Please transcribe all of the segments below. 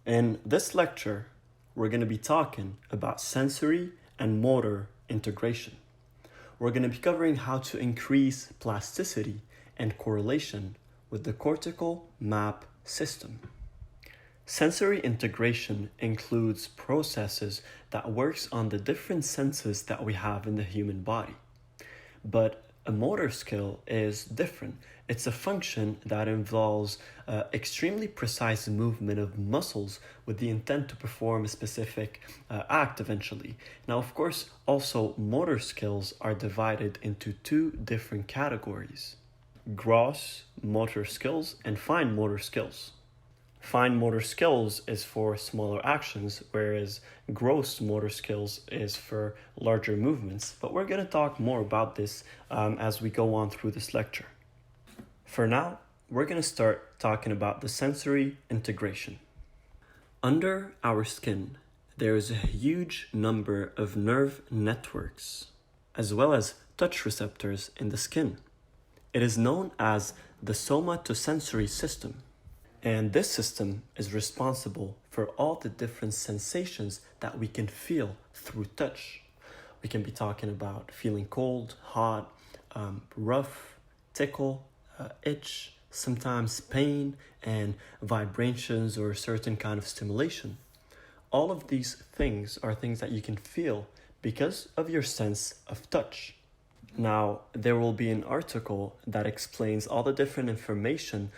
In this lecture, we're going to be talking about sensory and motor integration. We're going to be covering how to increase plasticity and correlation with the cortical map system. Sensory integration includes processes that works on the different senses that we have in the human body. But a motor skill is different. It's a function that involves extremely precise movement of muscles with the intent to perform a specific act eventually. Now, of course, also motor skills are divided into two different categories: gross motor skills and fine motor skills. Fine motor skills is for smaller actions, whereas gross motor skills is for larger movements. But we're going to talk more about this as we go on through this lecture. For now, we're going to start talking about the sensory integration. Under our skin, there is a huge number of nerve networks, as well as touch receptors in the skin. It is known as the somatosensory system. And this system is responsible for all the different sensations that we can feel through touch. We can be talking about feeling cold, hot, rough, tickle, itch, sometimes pain, and vibrations or certain kind of stimulation. All of these things are things that you can feel because of your sense of touch. Now, there will be an article that explains all the different information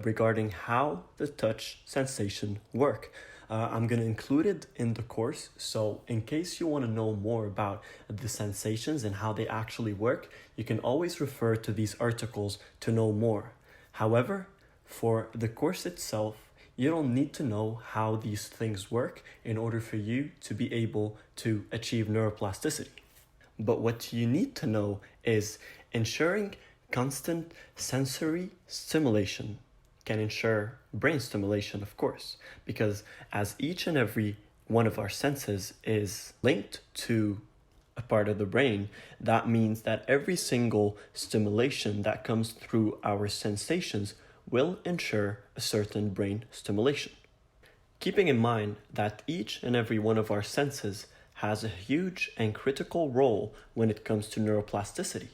regarding how the touch sensation work. I'm going to include it in the course, so in case you want to know more about the sensations and how they actually work, you can always refer to these articles to know more. However, for the course itself, you don't need to know how these things work in order for you to be able to achieve neuroplasticity. But what you need to know is ensuring constant sensory stimulation can ensure brain stimulation, of course, because as each and every one of our senses is linked to a part of the brain, that means that every single stimulation that comes through our sensations will ensure a certain brain stimulation. Keeping in mind that each and every one of our senses has a huge and critical role when it comes to neuroplasticity.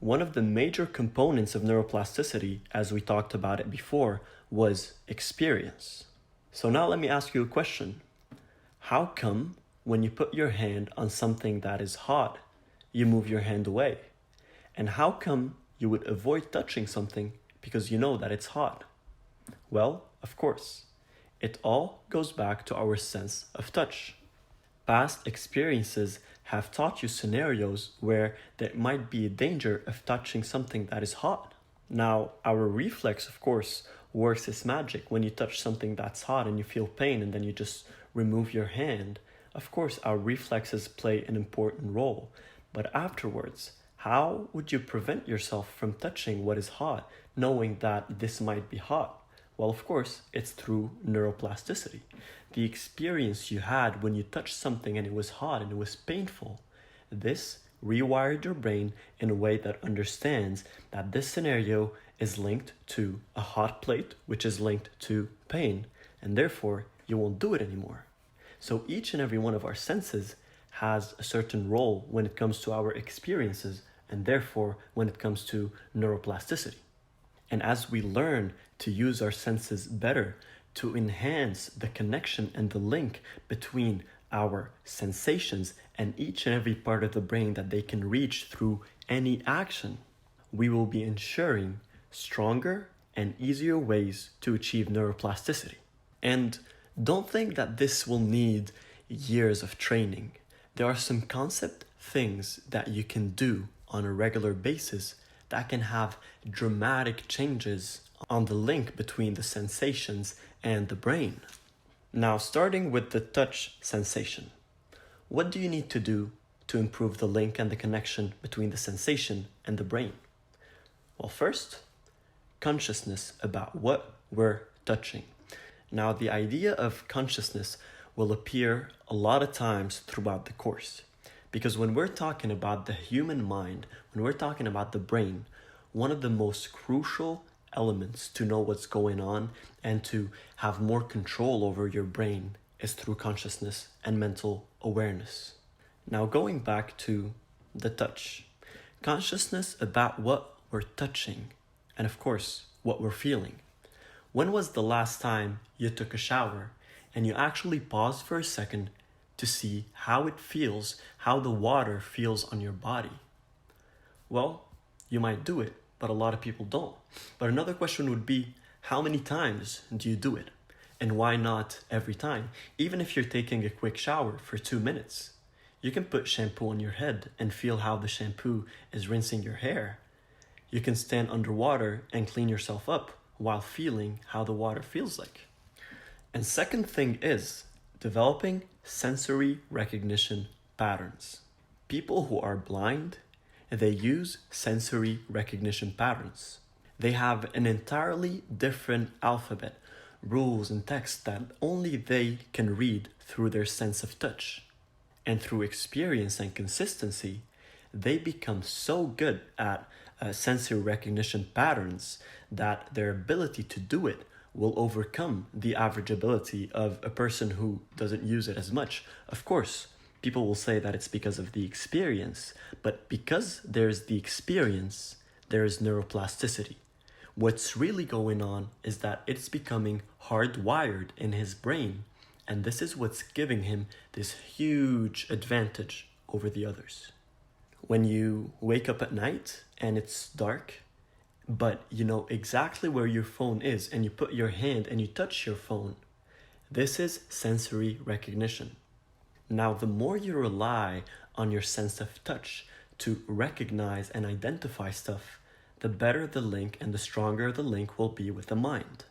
One of the major components of neuroplasticity, as we talked about it before, was experience. So now let me ask you a question. How come when you put your hand on something that is hot, you move your hand away? And how come you would avoid touching something because you know that it's hot? Well, of course, it all goes back to our sense of touch. Past experiences have taught you scenarios where there might be a danger of touching something that is hot. Now, our reflex, of course, works as magic. When you touch something that's hot and you feel pain and then you just remove your hand, of course, our reflexes play an important role. But afterwards, how would you prevent yourself from touching what is hot, knowing that this might be hot? Well, of course, it's through neuroplasticity. The experience you had when you touched something and it was hot and it was painful, this rewired your brain in a way that understands that this scenario is linked to a hot plate, which is linked to pain, and therefore you won't do it anymore. So each and every one of our senses has a certain role when it comes to our experiences, and therefore when it comes to neuroplasticity. And as we learn to use our senses better, to enhance the connection and the link between our sensations and each and every part of the brain that they can reach through any action, we will be ensuring stronger and easier ways to achieve neuroplasticity. And don't think that this will need years of training. There are some concept things that you can do on a regular basis that can have dramatic changes on the link between the sensations and the brain. Now, starting with the touch sensation, what do you need to do to improve the link and the connection between the sensation and the brain? Well, first, consciousness about what we're touching. Now, the idea of consciousness will appear a lot of times throughout the course, because when we're talking about the human mind, when we're talking about the brain, one of the most crucial elements to know what's going on and to have more control over your brain is through consciousness and mental awareness. Now, going back to the touch, consciousness about what we're touching and, of course, what we're feeling. When was the last time you took a shower and you actually paused for a second to see how it feels, how the water feels on your body? Well, you might do it, but a lot of people don't. But another question would be, how many times do you do it? And why not every time? Even if you're taking a quick shower for 2 minutes, you can put shampoo on your head and feel how the shampoo is rinsing your hair. You can stand underwater and clean yourself up while feeling how the water feels like. And second thing is developing sensory recognition patterns. People who are blind, they use sensory recognition patterns. They have an entirely different alphabet, rules and text that only they can read through their sense of touch. And through experience and consistency, they become so good at sensory recognition patterns that their ability to do it will overcome the average ability of a person who doesn't use it as much. Of course, people will say that it's because of the experience, but because there's the experience, there is neuroplasticity. What's really going on is that it's becoming hardwired in his brain, and this is what's giving him this huge advantage over the others. When you wake up at night and it's dark, but you know exactly where your phone is and you put your hand and you touch your phone, this is sensory recognition. Now, the more you rely on your sense of touch to recognize and identify stuff, the better the link and the stronger the link will be with the mind.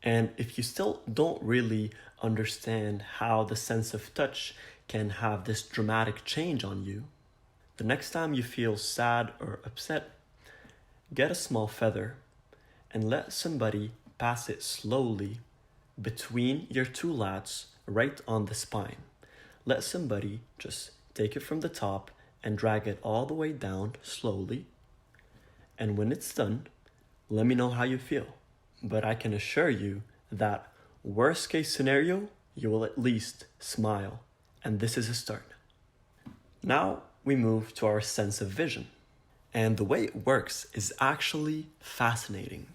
And if you still don't really understand how the sense of touch can have this dramatic change on you, the next time you feel sad or upset, get a small feather and let somebody pass it slowly between your two lats right on the spine. Let somebody just take it from the top and drag it all the way down slowly. And when it's done, let me know how you feel. But I can assure you that worst case scenario, you will at least smile. And this is a start. Now we move to our sense of vision. And the way it works is actually fascinating.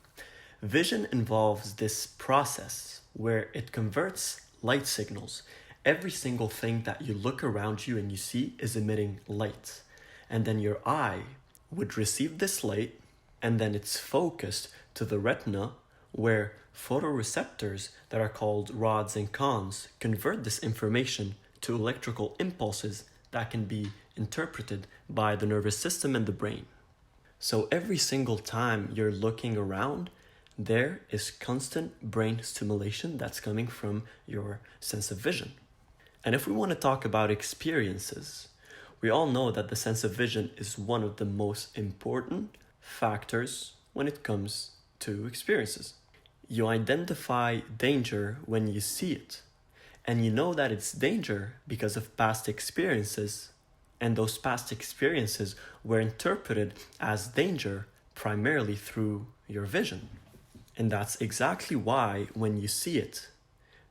Vision involves this process where it converts light signals. Every single thing that you look around you and you see is emitting light. And then your eye would receive this light, and then it's focused to the retina, where photoreceptors that are called rods and cones convert this information to electrical impulses that can be interpreted by the nervous system and the brain. So every single time you're looking around, there is constant brain stimulation that's coming from your sense of vision. And if we want to talk about experiences, we all know that the sense of vision is one of the most important factors when it comes to experiences. You identify danger when you see it, and you know that it's danger because of past experiences, and those past experiences were interpreted as danger primarily through your vision. And that's exactly why when you see it,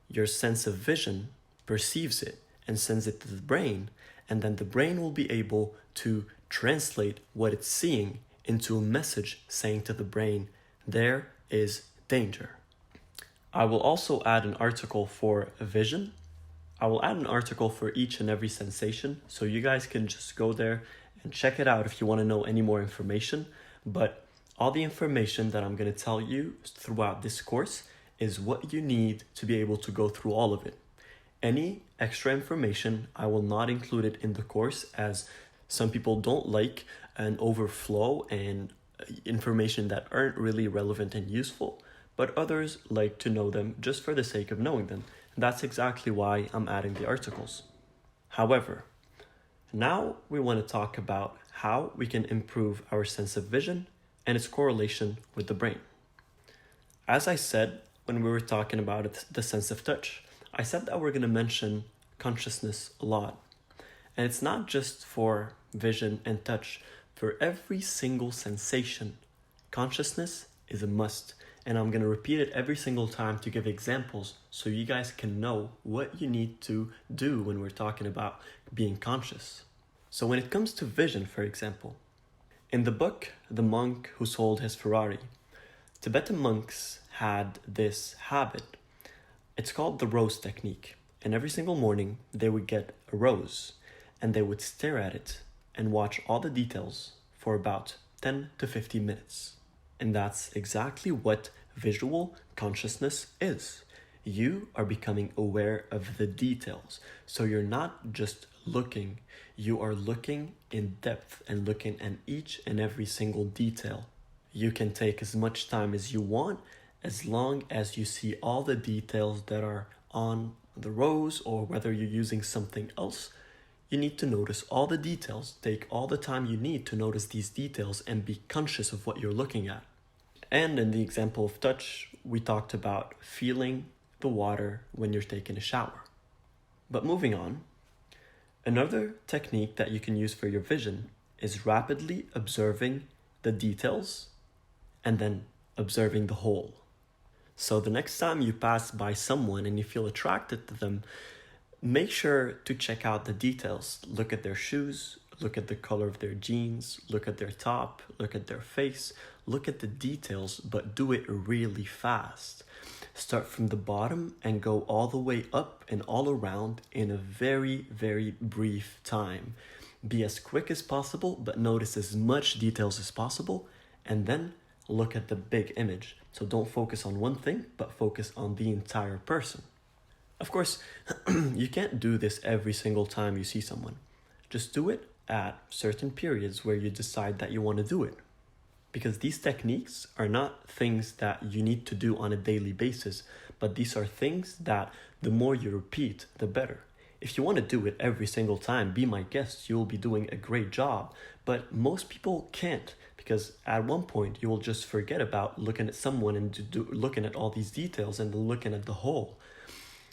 your sense of vision perceives it and sends it to the brain, and then the brain will be able to translate what it's seeing into a message saying to the brain, there is danger. I will also add an article for vision. I will add an article for each and every sensation, so you guys can just go there and check it out if you want to know any more information. But all the information that I'm going to tell you throughout this course is what you need to be able to go through all of it. Any extra information, I will not include it in the course, as some people don't like an overflow and information that aren't really relevant and useful, but others like to know them just for the sake of knowing them. That's exactly why I'm adding the articles. However, now we want to talk about how we can improve our sense of vision and its correlation with the brain. As I said when we were talking about the sense of touch, I said that we're going to mention consciousness a lot. And it's not just for vision and touch. For every single sensation, consciousness is a must, and I'm going to repeat it every single time to give examples so you guys can know what you need to do when we're talking about being conscious. So when it comes to vision, for example, in the book The Monk Who Sold His Ferrari, Tibetan monks had this habit. It's called the rose technique, and every single morning they would get a rose and they would stare at it and watch all the details for about 10 to 15 minutes. And that's exactly what visual consciousness is. You are becoming aware of the details. So you're not just looking, you are looking in depth and looking at each and every single detail. You can take as much time as you want, as long as you see all the details that are on the rose, or whether you're using something else. You need to notice all the details. Take all the time you need to notice these details and be conscious of what you're looking at. And in the example of touch, we talked about feeling the water when you're taking a shower. But moving on, another technique that you can use for your vision is rapidly observing the details and then observing the whole. So the next time you pass by someone and you feel attracted to them, make sure to check out the details. Look at their shoes, look at the color of their jeans, look at their top, look at their face, look at the details, but do it really fast. Start from the bottom and go all the way up and all around in a very, very brief time. Be as quick as possible, but notice as much details as possible, and then look at the big image. So don't focus on one thing, but focus on the entire person. Of course, you can't do this every single time you see someone. Just do it at certain periods where you decide that you want to do it. Because these techniques are not things that you need to do on a daily basis, but these are things that the more you repeat, the better. If you want to do it every single time, be my guest, you'll be doing a great job. But most people can't, because at one point you will just forget about looking at someone and looking at all these details and looking at the whole.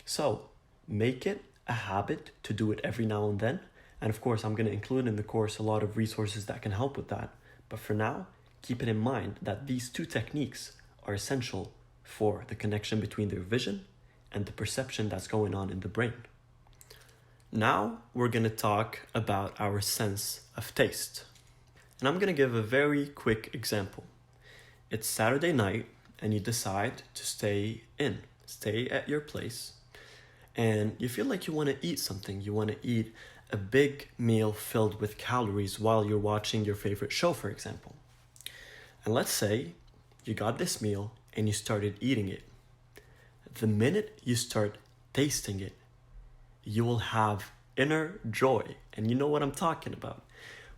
So make it a habit to do it every now and then. And of course, I'm going to include in the course a lot of resources that can help with that. But for now, keep it in mind that these two techniques are essential for the connection between their vision and the perception that's going on in the brain. Now we're going to talk about our sense of taste. And I'm going to give a very quick example. It's Saturday night and you decide to stay at your place, and you feel like you want to eat something. You want to eat a big meal filled with calories while you're watching your favorite show, for example. And let's say you got this meal and you started eating it. The minute you start tasting it, you will have inner joy. And you know what I'm talking about.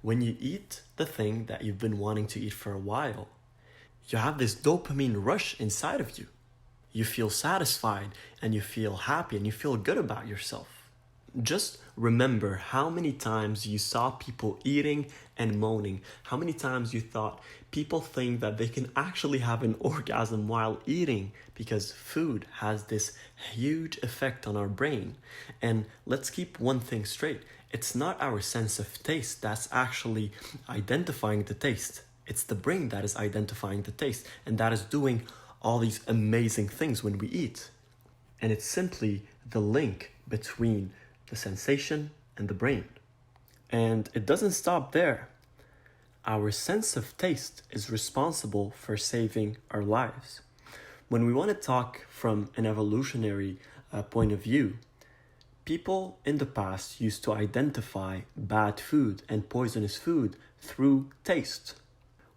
When you eat the thing that you've been wanting to eat for a while, you have this dopamine rush inside of you. You feel satisfied and you feel happy and you feel good about yourself. Just remember how many times you saw people eating and moaning. How many times you thought people think that they can actually have an orgasm while eating, because food has this huge effect on our brain. And let's keep one thing straight. It's not our sense of taste that's actually identifying the taste. It's the brain that is identifying the taste, and that is doing all these amazing things when we eat. And it's simply the link between the sensation and the brain. And it doesn't stop there. Our sense of taste is responsible for saving our lives. When we want to talk from an evolutionary point of view, people in the past used to identify bad food and poisonous food through taste.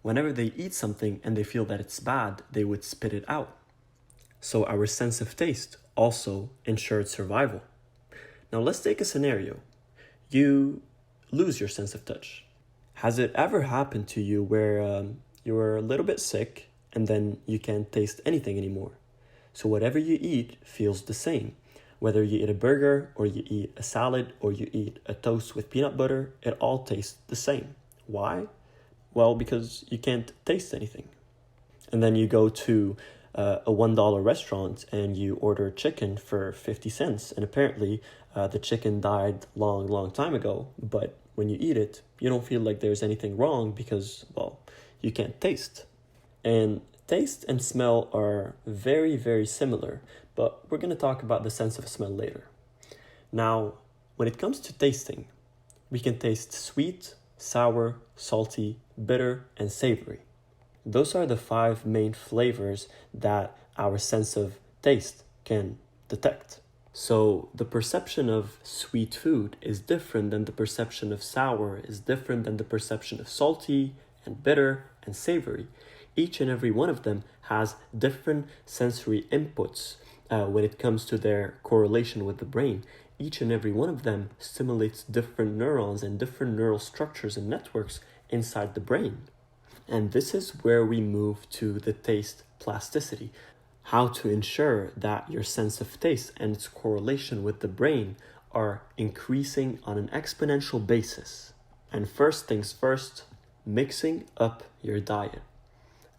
Whenever they eat something and they feel that it's bad, they would spit it out. So our sense of taste also ensured survival. Now let's take a scenario. You lose your sense of touch. Has it ever happened to you where you were a little bit sick and then you can't taste anything anymore? So whatever you eat feels the same. Whether you eat a burger or you eat a salad or you eat a toast with peanut butter, it all tastes the same. Why? Well, because you can't taste anything. And then you go to a $1 restaurant and you order chicken for 50 cents. And apparently the chicken died long time ago. But when you eat it, you don't feel like there's anything wrong because, well, you can't taste. And Taste and smell are very, very similar, but we're going to talk about the sense of smell later. Now, when it comes to tasting, we can taste sweet, sour, salty, bitter, and savory. Those are the 5 main flavors that our sense of taste can detect. So the perception of sweet food is different than the perception of sour, is different than the perception of salty and bitter and savory. Each and every one of them has different sensory inputs when it comes to their correlation with the brain. Each and every one of them stimulates different neurons and different neural structures and networks inside the brain. And this is where we move to the taste plasticity. How to ensure that your sense of taste and its correlation with the brain are increasing on an exponential basis. And first things first, mixing up your diet.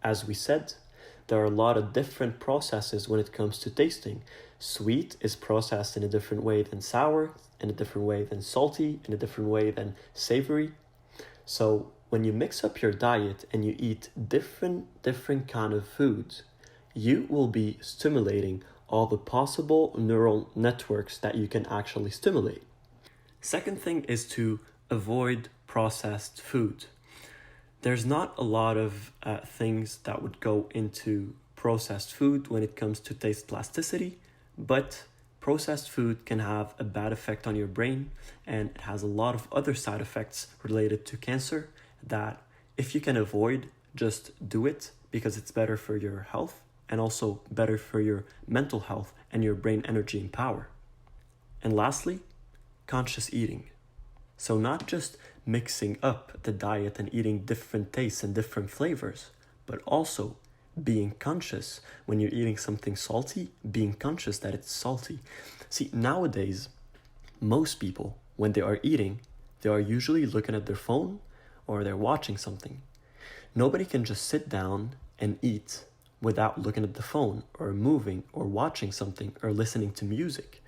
As we said, there are a lot of different processes when it comes to tasting. Sweet is processed in a different way than sour, in a different way than salty, in a different way than savory. So when you mix up your diet and you eat different kind of foods, you will be stimulating all the possible neural networks that you can actually stimulate. Second thing is to avoid processed food. There's not a lot of things that would go into processed food when it comes to taste plasticity, but processed food can have a bad effect on your brain, and it has a lot of other side effects related to cancer that if you can avoid, just do it because it's better for your health and also better for your mental health and your brain energy and power. And lastly, conscious eating. So not just mixing up the diet and eating different tastes and different flavors, but also being conscious when you're eating something salty, being conscious that it's salty. See, nowadays, most people, when they are eating, they are usually looking at their phone or they're watching something. Nobody can just sit down and eat without looking at the phone or moving or watching something or listening to music.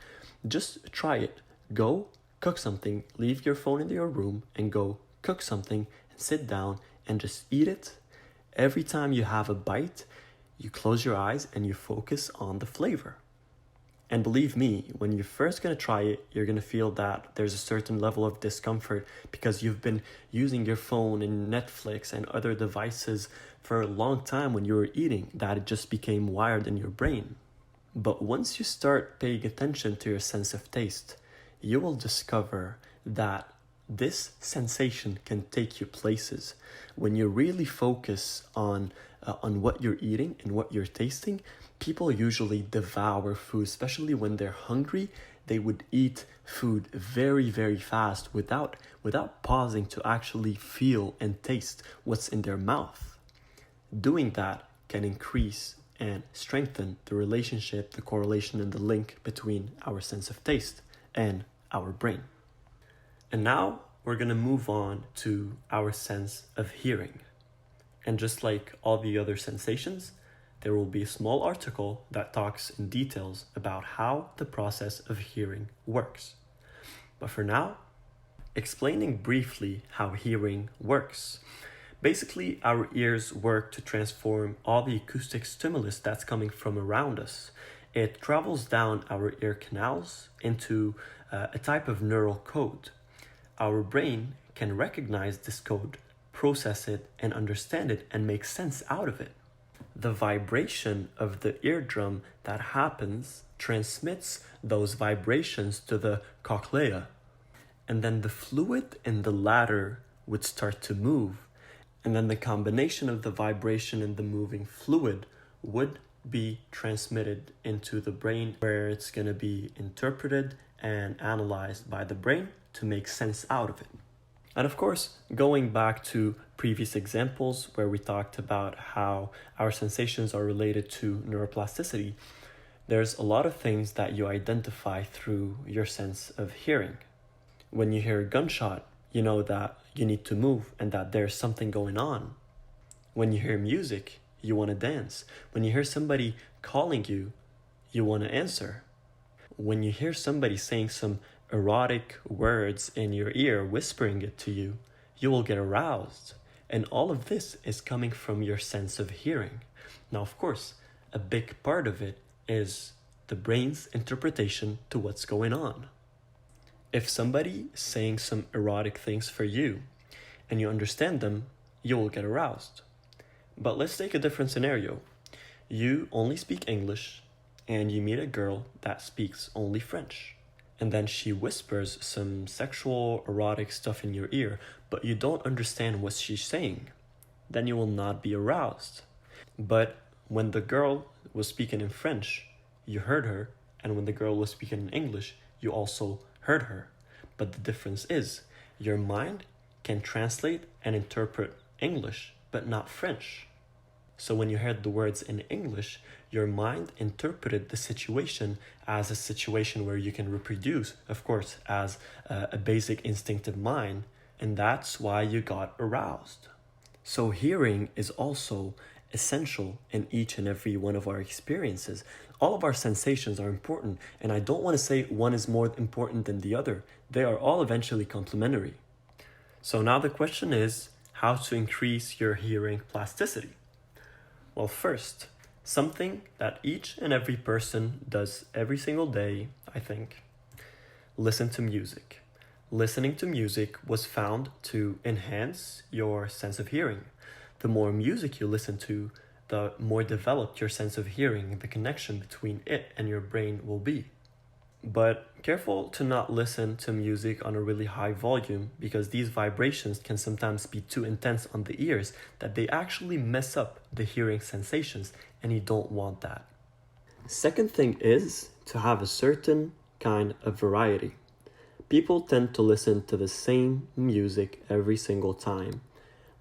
Just try it. Go cook something, leave your phone in your room and go cook something and sit down and just eat it. Every time you have a bite, you close your eyes and you focus on the flavor. And believe me, when you're first going to try it, you're going to feel that there's a certain level of discomfort because you've been using your phone and Netflix and other devices for a long time when you were eating, that it just became wired in your brain. But once you start paying attention to your sense of taste, you will discover that this sensation can take you places. When you really focus on what you're eating and what you're tasting, people usually devour food, especially when they're hungry. They would eat food very, very fast without pausing to actually feel and taste what's in their mouth. Doing that can increase and strengthen the relationship, the correlation, and the link between our sense of taste and our brain. And now we're going to move on to our sense of hearing. And just like all the other sensations, there will be a small article that talks in details about how the process of hearing works. But for now, explaining briefly how hearing works. Basically, our ears work to transform all the acoustic stimulus that's coming from around us. It travels down our ear canals into a type of neural code. Our brain can recognize this code, process it, and understand it and make sense out of it. The vibration of the eardrum that happens transmits those vibrations to the cochlea, and then the fluid in the latter would start to move, and then the combination of the vibration and the moving fluid would be transmitted into the brain, where it's going to be interpreted and analyzed by the brain to make sense out of it. And of course, going back to previous examples where we talked about how our sensations are related to neuroplasticity, there's a lot of things that you identify through your sense of hearing. When you hear a gunshot, you know that you need to move and that there's something going on. When you hear music, you want to dance. When you hear somebody calling you, you want to answer. When you hear somebody saying some erotic words in your ear, whispering it to you, you will get aroused. And all of this is coming from your sense of hearing. Now, of course, a big part of it is the brain's interpretation to what's going on. If somebody is saying some erotic things for you and you understand them, you will get aroused. But let's take a different scenario. You only speak English and you meet a girl that speaks only French. And then she whispers some sexual, erotic stuff in your ear, but you don't understand what she's saying. Then you will not be aroused. But when the girl was speaking in French, you heard her, and when the girl was speaking in English, you also heard her. But the difference is, your mind can translate and interpret English, but not French. So when you heard the words in English, your mind interpreted the situation as a situation where you can reproduce, of course, as a basic instinctive mind, and that's why you got aroused. So hearing is also essential in each and every one of our experiences. All of our sensations are important, and I don't want to say one is more important than the other. They are all eventually complementary. So now the question is how to increase your hearing plasticity. Well, first, something that each and every person does every single day, I think, listen to music. Listening to music was found to enhance your sense of hearing. The more music you listen to, the more developed your sense of hearing, the connection between it and your brain will be. But careful to not listen to music on a really high volume, because these vibrations can sometimes be too intense on the ears that they actually mess up the hearing sensations, and you don't want that. Second thing is to have a certain kind of variety. People tend to listen to the same music every single time.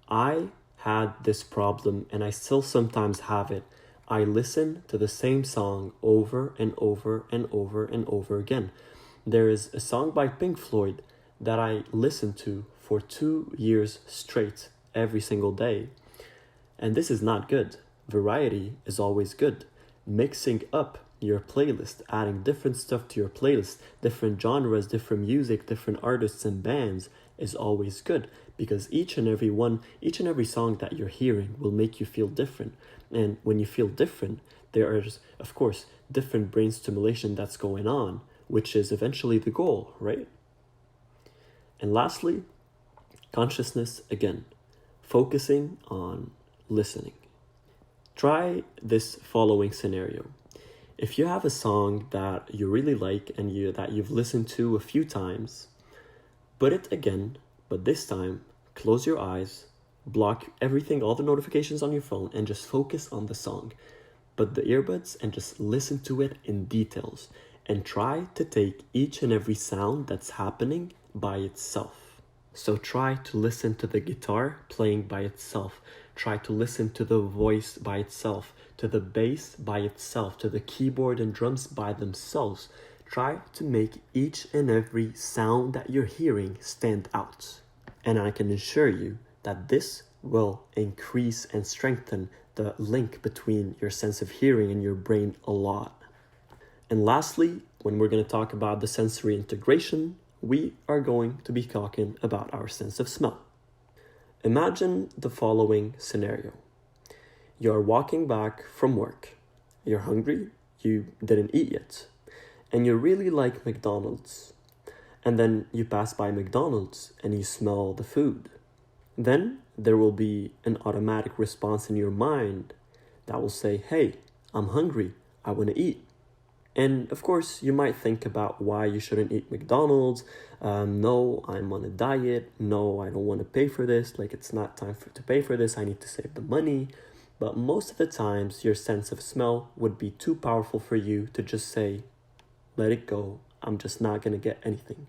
I had this problem, and I still sometimes have it. I listen to the same song over and over and over and over again. There is a song by Pink Floyd that I listened to for 2 years straight every single day. And this is not good. Variety is always good. Mixing up your playlist, adding different stuff to your playlist, different genres, different music, different artists and bands is always good, because each and every song that you're hearing will make you feel different. And when you feel different, there is, of course, different brain stimulation that's going on, which is eventually the goal, right? And lastly, consciousness again, focusing on listening. Try this following scenario. If you have a song that you really like and that you've listened to a few times, put it again, but this time, close your eyes, block everything, all the notifications on your phone, and just focus on the song. Put the earbuds and just listen to it in details, and try to take each and every sound that's happening by itself. So try to listen to the guitar playing by itself. Try to listen to the voice by itself, to the bass by itself, to the keyboard and drums by themselves. Try to make each and every sound that you're hearing stand out. And I can assure you that this will increase and strengthen the link between your sense of hearing and your brain a lot. And lastly, when we're going to talk about the sensory integration, we are going to be talking about our sense of smell. Imagine the following scenario. You're walking back from work. You're hungry, you didn't eat yet, and you really like McDonald's. And then you pass by McDonald's and you smell the food. Then there will be an automatic response in your mind that will say, hey, I'm hungry, I want to eat. And of course, you might think about why you shouldn't eat McDonald's. No, I'm on a diet. No, I don't want to pay for this. Like, it's not time to pay for this. I need to save the money. But most of the times, your sense of smell would be too powerful for you to just say, let it go. I'm just not going to get anything.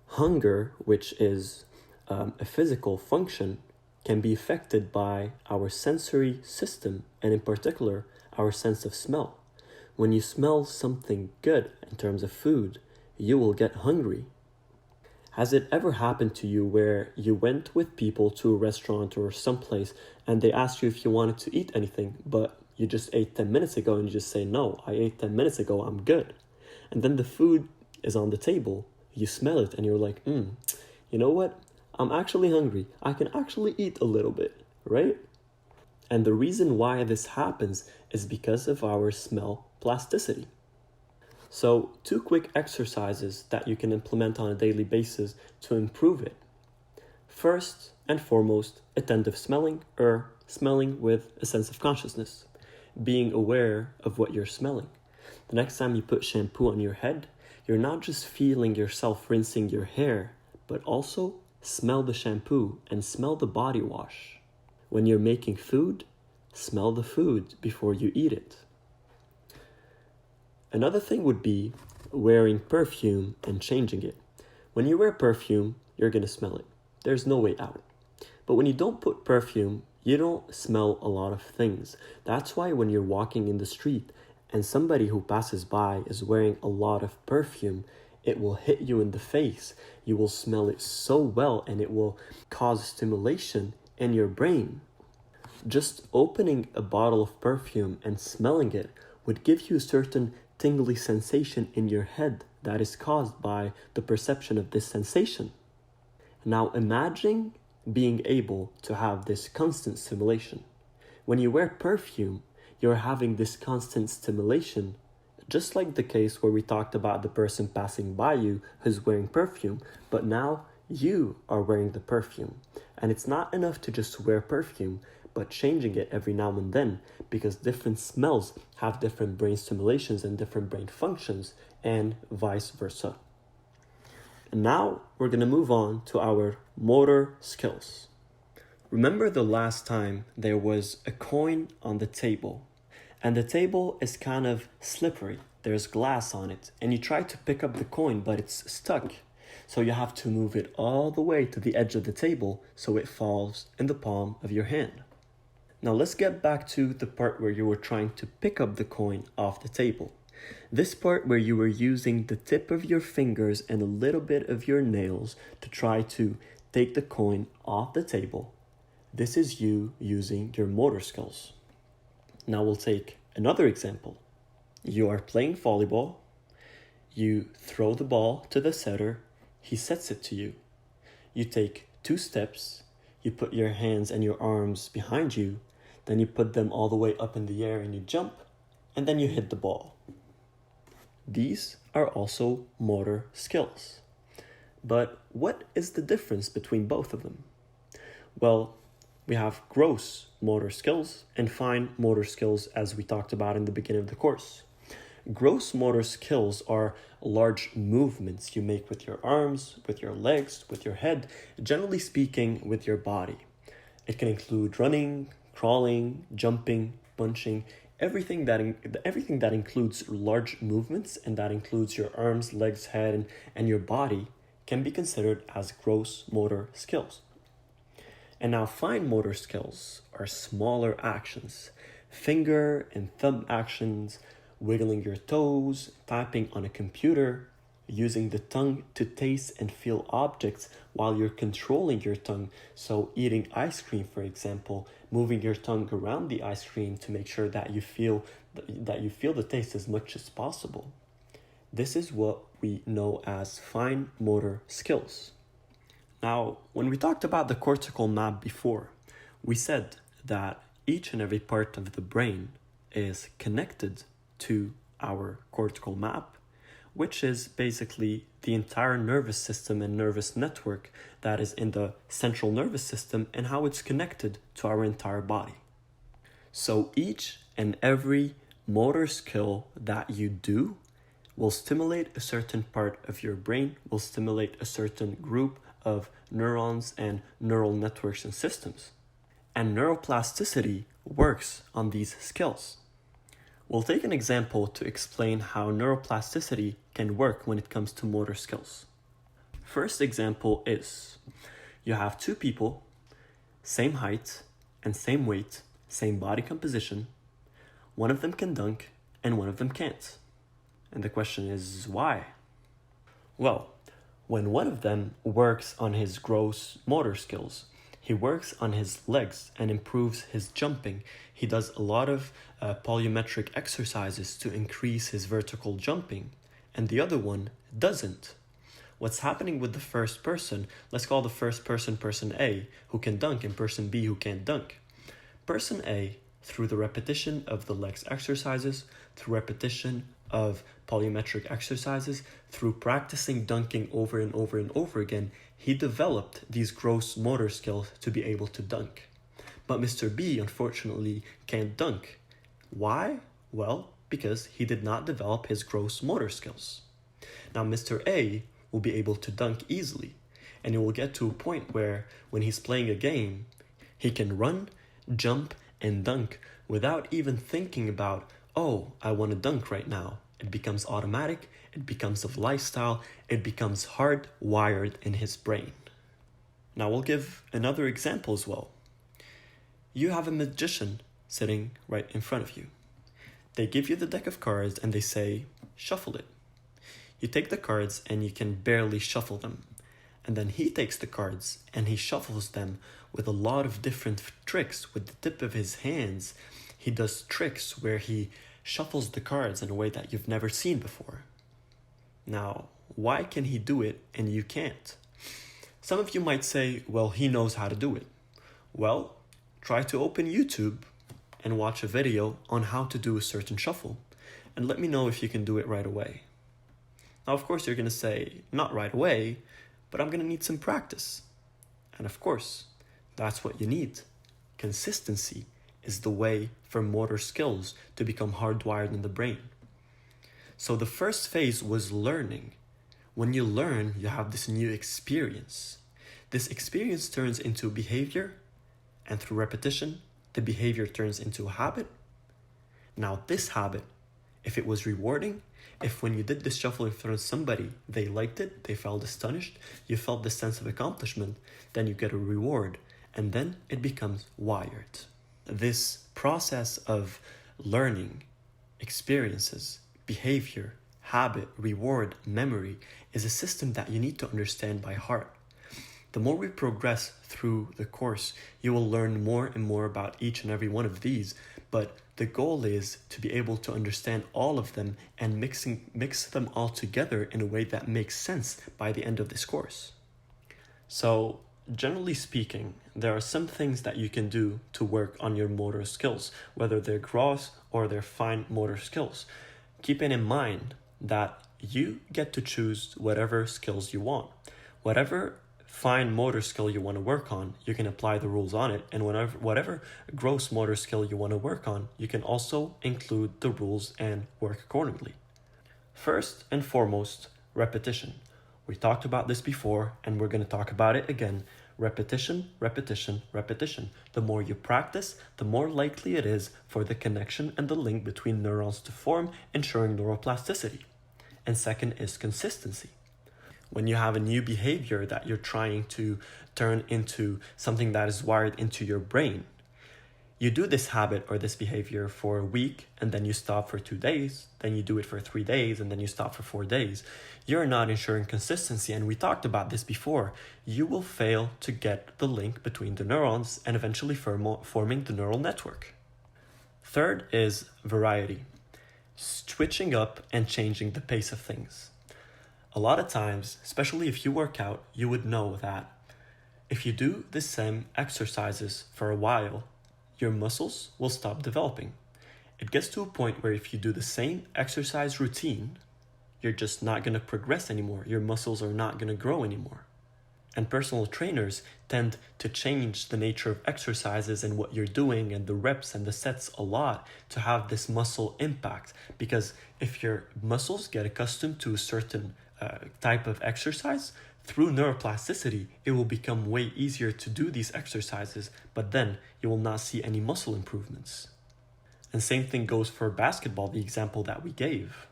Hunger, which is a physical function, can be affected by our sensory system, and in particular, our sense of smell. When you smell something good in terms of food, you will get hungry. Has it ever happened to you where you went with people to a restaurant or someplace and they asked you if you wanted to eat anything, but you just ate 10 minutes ago and you just say, no, I ate 10 minutes ago, I'm good. And then the food is on the table, you smell it and you're like, you know what? I'm actually hungry. I can actually eat a little bit, right? And the reason why this happens is because of our smell plasticity. So, 2 quick exercises that you can implement on a daily basis to improve it. First and foremost, attentive smelling, or smelling with a sense of consciousness, being aware of what you're smelling. The next time you put shampoo on your head, you're not just feeling yourself rinsing your hair, but also smell the shampoo and smell the body wash. When you're making food, smell the food before you eat it. Another thing would be wearing perfume and changing it. When you wear perfume, you're going to smell it. There's no way out. But when you don't put perfume, you don't smell a lot of things. That's why when you're walking in the street and somebody who passes by is wearing a lot of perfume, it will hit you in the face. You will smell it so well and it will cause stimulation in your brain. Just opening a bottle of perfume and smelling it would give you a certain tingly sensation in your head that is caused by the perception of this sensation. Now imagine being able to have this constant stimulation. When you wear perfume, you're having this constant stimulation, just like the case where we talked about the person passing by you who's wearing perfume, but now you are wearing the perfume. And it's not enough to just wear perfume, but changing it every now and then, because different smells have different brain stimulations and different brain functions, and vice versa. And now we're going to move on to our motor skills. Remember the last time there was a coin on the table, and the table is kind of slippery. There's glass on it, and you try to pick up the coin, but it's stuck. So you have to move it all the way to the edge of the table so it falls in the palm of your hand. Now let's get back to the part where you were trying to pick up the coin off the table. This part where you were using the tip of your fingers and a little bit of your nails to try to take the coin off the table. This is you using your motor skills. Now we'll take another example. You are playing volleyball. You throw the ball to the setter. He sets it to you. You take 2 steps. You put your hands and your arms behind you. Then you put them all the way up in the air and you jump, and then you hit the ball. These are also motor skills. But what is the difference between both of them? Well, we have gross motor skills and fine motor skills, as we talked about in the beginning of the course. Gross motor skills are large movements you make with your arms, with your legs, with your head, generally speaking, with your body. It can include running, crawling, jumping, punching, everything that includes large movements and that includes your arms, legs, head, and your body can be considered as gross motor skills. And now fine motor skills are smaller actions, finger and thumb actions, wiggling your toes, tapping on a computer, using the tongue to taste and feel objects while you're controlling your tongue. So eating ice cream, for example, moving your tongue around the ice cream to make sure that you feel the taste as much as possible. This is what we know as fine motor skills. Now, when we talked about the cortical map before, we said that each and every part of the brain is connected to our cortical map, which is basically the entire nervous system and nervous network that is in the central nervous system and how it's connected to our entire body. So each and every motor skill that you do will stimulate a certain part of your brain, will stimulate a certain group of neurons and neural networks and systems. And neuroplasticity works on these skills. We'll take an example to explain how neuroplasticity can work when it comes to motor skills. First example is, you have 2 people, same height and same weight, same body composition. One of them can dunk and one of them can't. And the question is, why? Well, when one of them works on his gross motor skills, he works on his legs and improves his jumping. He does a lot of plyometric exercises to increase his vertical jumping, and the other one doesn't. What's happening with the first person, let's call the first person person A, who can dunk, and person B who can't dunk. Person A, through the repetition of the legs exercises, through repetition of polymetric exercises, through practicing dunking over and over and over again, he developed these gross motor skills to be able to dunk. But Mr. B, unfortunately, can't dunk. Why? Well, because he did not develop his gross motor skills. Now, Mr. A will be able to dunk easily, and he will get to a point where, when he's playing a game, he can run, jump, and dunk without even thinking about, oh, I want to dunk right now. It becomes automatic, it becomes a lifestyle, it becomes hardwired in his brain. Now we'll give another example as well. You have a magician sitting right in front of you. They give you the deck of cards and they say, shuffle it. You take the cards and you can barely shuffle them. And then he takes the cards and he shuffles them with a lot of different tricks with the tip of his hands. He does tricks where he shuffles the cards in a way that you've never seen before. Now, why can he do it and you can't? Some of you might say, well, he knows how to do it. Well, try to open YouTube and watch a video on how to do a certain shuffle, and let me know if you can do it right away. Now, of course, you're going to say, not right away, but I'm going to need some practice. And of course, that's what you need. Consistency is the way for motor skills to become hardwired in the brain. So the first phase was learning. When you learn, you have this new experience. This experience turns into behavior, and through repetition, the behavior turns into a habit. Now this habit, if it was rewarding, if when you did this shuffle in front of somebody, they liked it, they felt astonished, you felt this sense of accomplishment, then you get a reward, and then it becomes wired. This process of learning, experiences, behavior, habit, reward, memory is a system that you need to understand by heart. The more we progress through the course, you will learn more and more about each and every one of these, but the goal is to be able to understand all of them and mix them all together in a way that makes sense by the end of this course. So, generally speaking, there are some things that you can do to work on your motor skills, whether they're gross or they're fine motor skills. Keeping in mind that you get to choose whatever skills you want. Whatever fine motor skill you want to work on, you can apply the rules on it, and whatever gross motor skill you want to work on, you can also include the rules and work accordingly. First and foremost, repetition. We talked about this before, and we're going to talk about it again. Repetition, repetition, repetition. The more you practice, the more likely it is for the connection and the link between neurons to form, ensuring neuroplasticity. And second is consistency. When you have a new behavior that you're trying to turn into something that is wired into your brain, you do this habit or this behavior for a week, and then you stop for 2 days, then you do it for 3 days, and then you stop for 4 days. You're not ensuring consistency, and we talked about this before. You will fail to get the link between the neurons and eventually forming the neural network. Third is variety. Switching up and changing the pace of things. A lot of times, especially if you work out, you would know that if you do the same exercises for a while, your muscles will stop developing. It gets to a point where if you do the same exercise routine, you're just not going to progress anymore. Your muscles are not going to grow anymore. And personal trainers tend to change the nature of exercises and what you're doing and the reps and the sets a lot to have this muscle impact. Because if your muscles get accustomed to a certain type of exercise, through neuroplasticity, it will become way easier to do these exercises, but then you will not see any muscle improvements. And same thing goes for basketball, the example that we gave.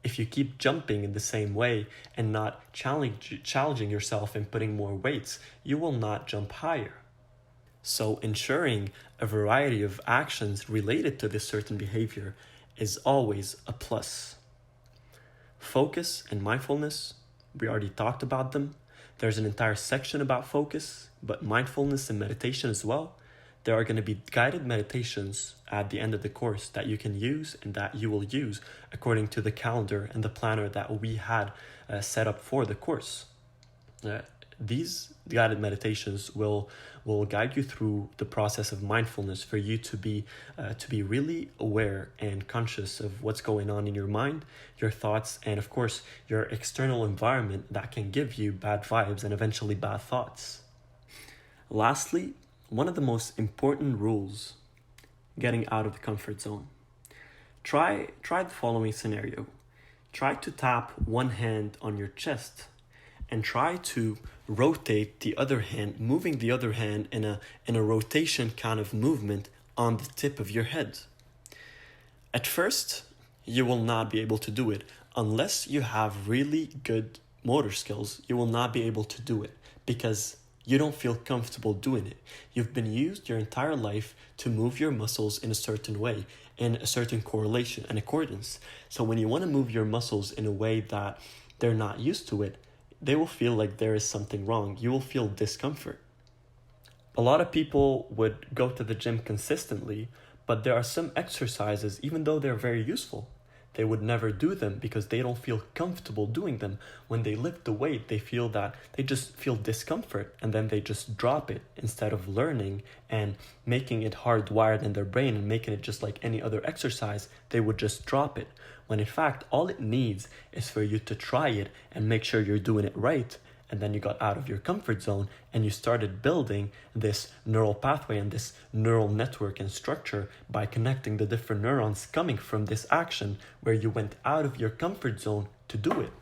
If you keep jumping in the same way and not challenging yourself and putting more weights, you will not jump higher. So ensuring a variety of actions related to this certain behavior is always a plus. Focus and mindfulness, we already talked about them. There's an entire section about focus, but mindfulness and meditation as well. There are going to be guided meditations at the end of the course that you can use and that you will use according to the calendar and the planner that we had set up for the course. Uh, these guided meditations will guide you through the process of mindfulness for you to be really aware and conscious of what's going on in your mind, your thoughts, and of course your external environment that can give you bad vibes and eventually bad thoughts. Lastly, one of the most important rules: getting out of the comfort zone. Try the following scenario. Try to tap one hand on your chest and try to rotate the other hand, moving the other hand in a rotation kind of movement on the tip of your head. At first, you will not be able to do it unless you have really good motor skills. You will not be able to do it because you don't feel comfortable doing it. You've been used your entire life to move your muscles in a certain way, in a certain correlation and accordance. So when you want to move your muscles in a way that they're not used to it, they will feel like there is something wrong. You will feel discomfort. A lot of people would go to the gym consistently, but there are some exercises, even though they're very useful, they would never do them because they don't feel comfortable doing them. When they lift the weight, they feel that they just feel discomfort and then they just drop it instead of learning and making it hardwired in their brain and making it just like any other exercise. They would just drop it. When in fact, all it needs is for you to try it and make sure you're doing it right. And then you got out of your comfort zone and you started building this neural pathway and this neural network and structure by connecting the different neurons coming from this action where you went out of your comfort zone to do it.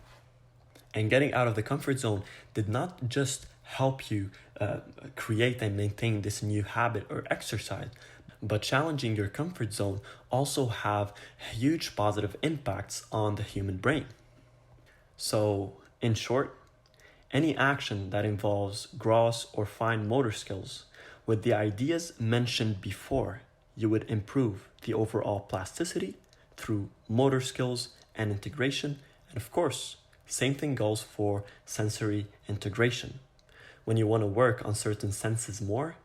And getting out of the comfort zone did not just help you create and maintain this new habit or exercise, but challenging your comfort zone also have huge positive impacts on the human brain. So, in short, any action that involves gross or fine motor skills, with the ideas mentioned before, you would improve the overall plasticity through motor skills and integration. And of course, same thing goes for sensory integration. When you want to work on certain senses more,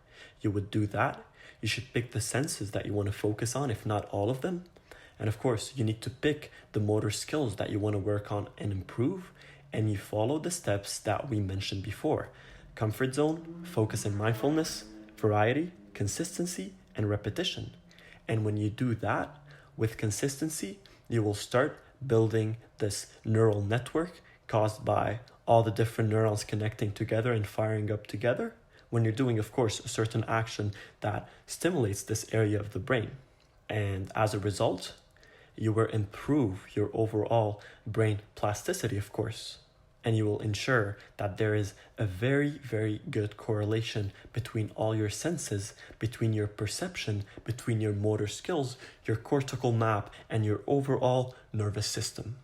you would do that. You should pick the senses that you want to focus on, if not all of them. And of course, you need to pick the motor skills that you want to work on and improve. And you follow the steps that we mentioned before: comfort zone, focus and mindfulness, variety, consistency, and repetition. And when you do that with consistency, you will start building this neural network caused by all the different neurons connecting together and firing up together when you're doing, of course, a certain action that stimulates this area of the brain. And as a result, you will improve your overall brain plasticity, of course. And you will ensure that there is a very, very good correlation between all your senses, between your perception, between your motor skills, your cortical map, and your overall nervous system.